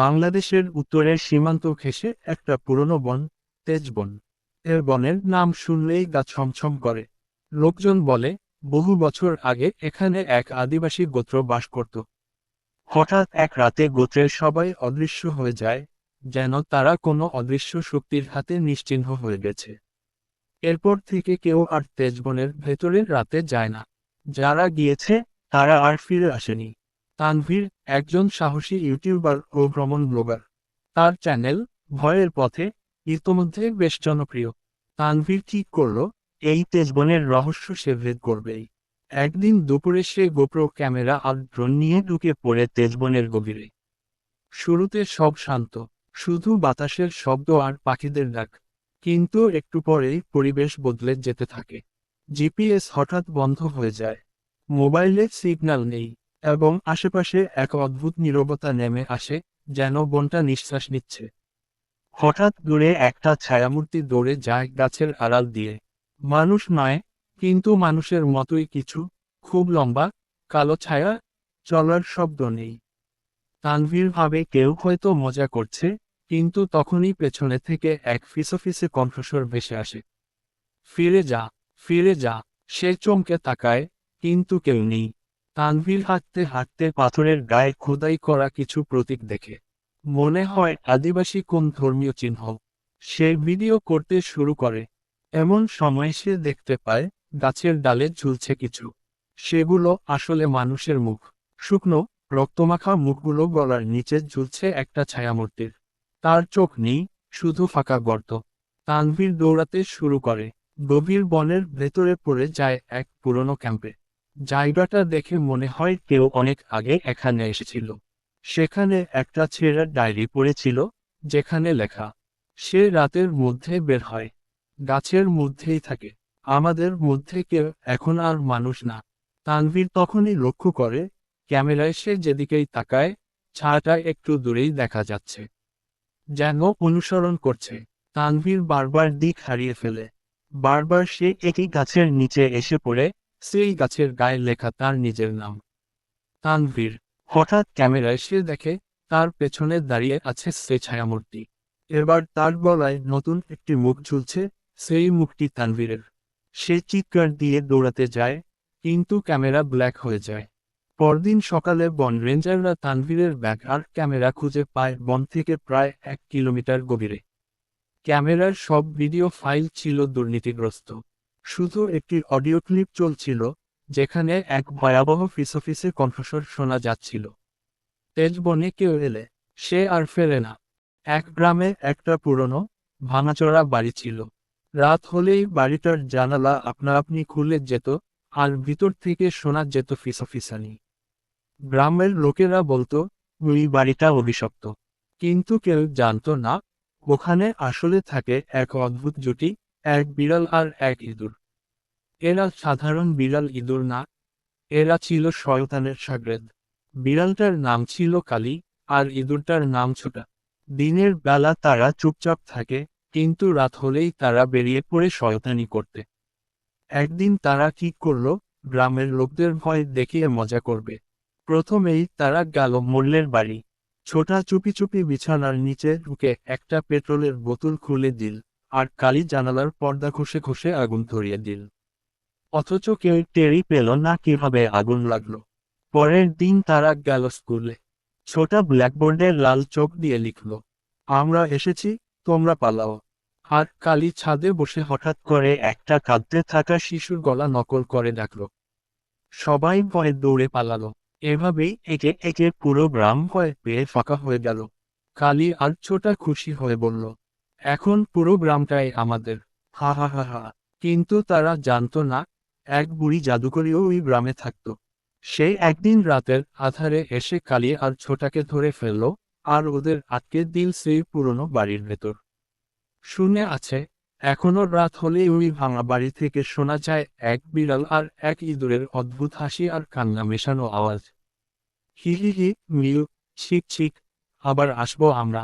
বাংলাদেশের উত্তরের সীমান্ত ঘেঁষে একটা পুরনো বন, তেজবন। এর বনের নাম শুনলেই গা ছমছম করে। লোকজন বলে, বহু বছর আগে এখানে এক আদিবাসী গোত্র বাস করত। হঠাৎ এক রাতে গোত্রের সবাই অদৃশ্য হয়ে যায়, যেন তারা কোনো অদৃশ্য শক্তির হাতে নিশ্চিহ্ন হয়ে গেছে। এরপর থেকে কেউ আর তেজবনের ভেতরের রাতে যায় না। যারা গিয়েছে, তারা আর ফিরে আসেনি। তানভীর একজন সাহসী ইউটিউবার ও ভ্রমণ ব্লগার। তার চ্যানেল ভয়ের পথে ইতোমধ্যে বেশ জনপ্রিয়। তানভীর ঠিক করল, এই তেজবনের রহস্য সে ভেদ করবেই। একদিন দুপুরে সে গোপ্রো ক্যামেরা আর ড্রোন নিয়ে ঢুকে পড়ে তেজবনের গভীরে। শুরুতে সব শান্ত, শুধু বাতাসের শব্দ আর পাখিদের ডাক। কিন্তু একটু পরেই পরিবেশ বদলে যেতে থাকে। জিপিএস হঠাৎ বন্ধ হয়ে যায়, মোবাইলে সিগন্যাল নেই, এবং আশেপাশে এক অদ্ভুত নীরবতা নেমে আসে, যেন বনটা নিঃশ্বাস নিচ্ছে। হঠাৎ দূরে একটা ছায়ামূর্তি দৌড়ে যায় গাছের আড়াল দিয়ে। মানুষ নয়, কিন্তু মানুষের মতোই কিছু, খুব লম্বা, কালো ছায়া, চলার শব্দ নেই। তানভীর ভাবে কেউ হয়তো মজা করছে, কিন্তু তখনই পেছনে থেকে এক ফিসফিসে কণ্ঠস্বর ভেসে আসে। ফিরে যা, ফিরে যা। সে চমকে তাকায়, কিন্তু কেউ নেই। তানভীর হাঁটতে হাঁটতে পাথরের গায়ে খোদাই করা কিছু প্রতীক দেখে। মনে হয় আদিবাসী কোন ধর্মীয় চিহ্ন। সে ভিডিও করতে শুরু করে। এমন সময় সে দেখতে পায়, গাছের ডালে ঝুলছে কিছু। সেগুলো আসলে মানুষের মুখ। শুকনো, রক্তমাখা মুখগুলো গলার নিচে ঝুলছে একটা ছায়ামূর্তির। তার চোখ নেই, শুধু ফাঁকা গর্ত। তানভীর দৌড়াতে শুরু করে। গভীর বনের ভেতরে পড়ে যায় এক পুরনো ক্যাম্পে। জায়গাটা দেখে মনে হয় কেউ অনেক আগে এখানে এসেছিল। সেখানে একটা ছেঁড়া ডায়েরি পড়েছিল, যেখানে লেখা, সে রাতের মধ্যে বের হয়, গাছের মধ্যেই থাকে, আমাদের মধ্যে কেউ এখন আর মানুষ না। তানভীর তখনই লক্ষ্য করে, ক্যামেরায় সে যেদিকেই তাকায়, ছায়াটা একটু দূরেই দেখা যাচ্ছে, যেন অনুসরণ করছে। তানভীর বারবার দিক হারিয়ে ফেলে। বারবার সে একই গাছের নিচে এসে পড়ে, সেই গাছের গায়ে লেখা তার নিজের নাম, তানভীর। হঠাৎ ক্যামেরায় সে দেখে, তার পেছনে দাঁড়িয়ে আছে সে ছায়ামূর্তি। এবার তার গলায় নতুন একটি মুখ ঝুলছে, সেই মুখটি তানভীরের। সে চিৎকার দিয়ে দৌড়াতে যায়, কিন্তু ক্যামেরা ব্ল্যাক হয়ে যায়। পরদিন সকালে বন রেঞ্জাররা তানভীরের ব্যাগ আর ক্যামেরা খুঁজে পায় বন থেকে প্রায় 1 কিলোমিটার গভীরে। ক্যামেরার সব ভিডিও ফাইল ছিল দুর্নীতিগ্রস্ত। শুধু একটি অডিও ক্লিপ চলছিল, যেখানে এক ভয়াবহ ফিসফিসে কণ্ঠস্বর শোনা যাচ্ছিল। তেজবনে কেউ এলে, সে আর ফেরে না। এক গ্রামে একটা পুরনো, ভাঙাচোরা বাড়ি ছিল। রাত হলেই বাড়িটার জানালা আপনা আপনি খুলে যেত, আর ভিতর থেকে শোনা যেত ফিসফিসানি। গ্রামের লোকেরা বলতো, ওই বাড়িটা অভিশপ্ত। কিন্তু কেউ জানতো না, ওখানে আসলে থাকে এক অদ্ভুত জুটি, এক বিড়াল আর এক ইঁদুর। এরা সাধারণ বিড়াল ইঁদুর না, এরা ছিল শয়তানের শাগরেদ। বিড়ালটার নাম ছিল কালী, আর ইঁদুরটার নাম ছোটা। দিনের বেলা তারা চুপচাপ থাকে, কিন্তু রাত হলেই তারা বেরিয়ে পড়ে শয়তানি করতে। একদিন তারা ঠিক করল, গ্রামের লোকদের ভয় দেখিয়ে মজা করবে। প্রথমেই তারা গেল মোল্লের বাড়ি। ছোটা চুপি চুপি বিছানার নিচে ঢুকে একটা পেট্রোলের বোতল খুলে দিল, আর কালী জানালার পর্দা খসে খসে আগুন ধরিয়ে দিল। অথচ কেউ টেরই পেল না কিভাবে আগুন লাগলো। পরের দিন তারা গেল স্কুলে। ছোটা ব্ল্যাকবোর্ডে লাল চোখ দিয়ে লিখল, আমরা এসেছি, তোমরা পালাও। আর কালী ছাদে বসে হঠাৎ করে একটা কাঁদতে থাকা শিশুর গলা নকল করে ডাকল। সবাই ভয়ে দৌড়ে পালালো। এভাবেই একে একে পুরো গ্রাম ভয় পেয়ে ফাঁকা হয়ে গেল। কালী আর ছোটা খুশি হয়ে বলল, এখন পুরো গ্রামটাই আমাদের। হা হা হা হা। কিন্তু তারা জানতো না, এক বুড়ি জাদুকরীও ওই গ্রামে থাকত। সে একদিন রাতের আধারে এসে কালী আর ছোটাকে ধরে ফেলল, আর ওদের আটকে দিল সেই পুরনো বাড়ির ভেতর। শুনে আছে, এখনো রাত হলেই ওই ভাঙা বাড়ি থেকে শোনা যায় এক বিড়াল আর এক ইঁদুরের অদ্ভুত হাসি আর কান্না মেশানো আওয়াজ। হি হি হি, মিউ, ছিক ছিক, আবার আসবো আমরা।